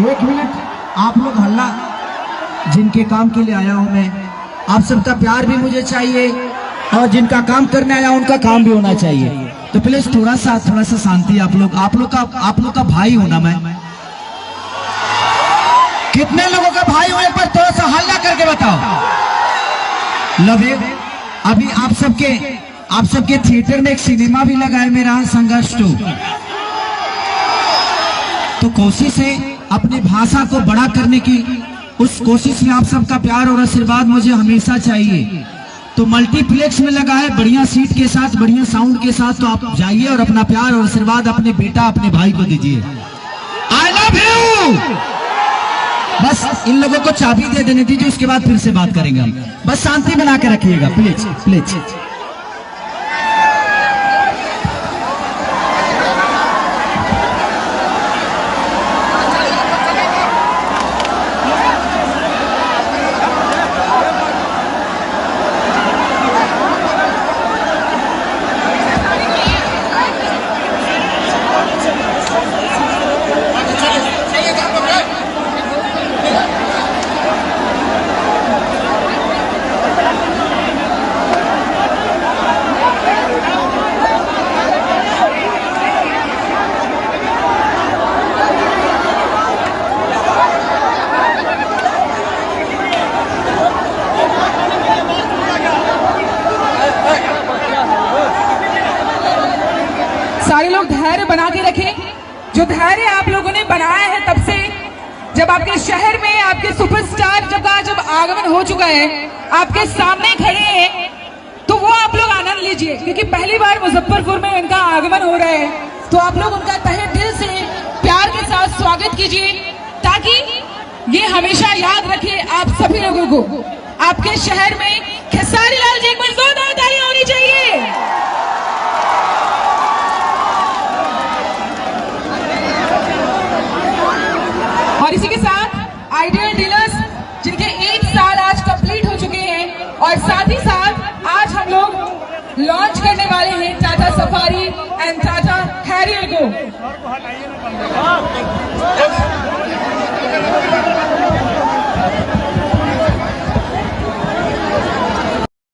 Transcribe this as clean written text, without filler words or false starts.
एक मिनट, आप लोग हल्ला, जिनके काम के लिए आया हूं मैं, आप सबका प्यार भी मुझे चाहिए और जिनका काम करने आया उनका काम भी होना चाहिए। तो प्लीज थोड़ा सा शांति। आप लोग का भाई हूं ना मैं। कितने लोगों का भाई हूं, एक बार थोड़ा सा हल्ला करके बताओ। Love you. अभी आप सबके थिएटर में एक सिनेमा भी लगा है मेरा, संघर्ष 2। तो कोशिश है अपनी भाषा को बड़ा करने की, उस कोशिश में आप सबका प्यार और आशीर्वाद मुझे हमेशा चाहिए। तो मल्टीप्लेक्स में लगा है, बढ़िया सीट के साथ, बढ़िया साउंड के साथ। तो आप जाइए और अपना प्यार और आशीर्वाद अपने बेटा, अपने भाई को दीजिए। I love you. बस इन लोगों को चाबी दे देने दीजिए, उसके बाद फिर से बात करेंगे हम। बस शांति बना के रखिएगा प्लीज प्लीज। सारे लोग धैर्य बना के रखें। जो धैर्य आप लोगों ने बनाया है तब से, जब आपके शहर में आपके सुपरस्टार जब आगमन हो चुका है, आपके सामने खड़े हैं, तो वो आप लोग आनंद लीजिए, क्योंकि पहली बार मुजफ्फरपुर में इनका आगमन हो रहा है। तो आप लोग उनका तहे दिल से प्यार के साथ स्वागत कीजिए, ताकि ये हमेशा याद रखे आप सभी लोगों को, आपके शहर में खेसारी लाल जी को जोरदार तालियां होनी चाहिए। और इसी के साथ आइडियल डीलर्स, जिनके 1 साल आज कंप्लीट हो चुके हैं, और साथ ही साथ आज हम लोग लॉन्च करने वाले हैं Tata safari and Tata Harrier को।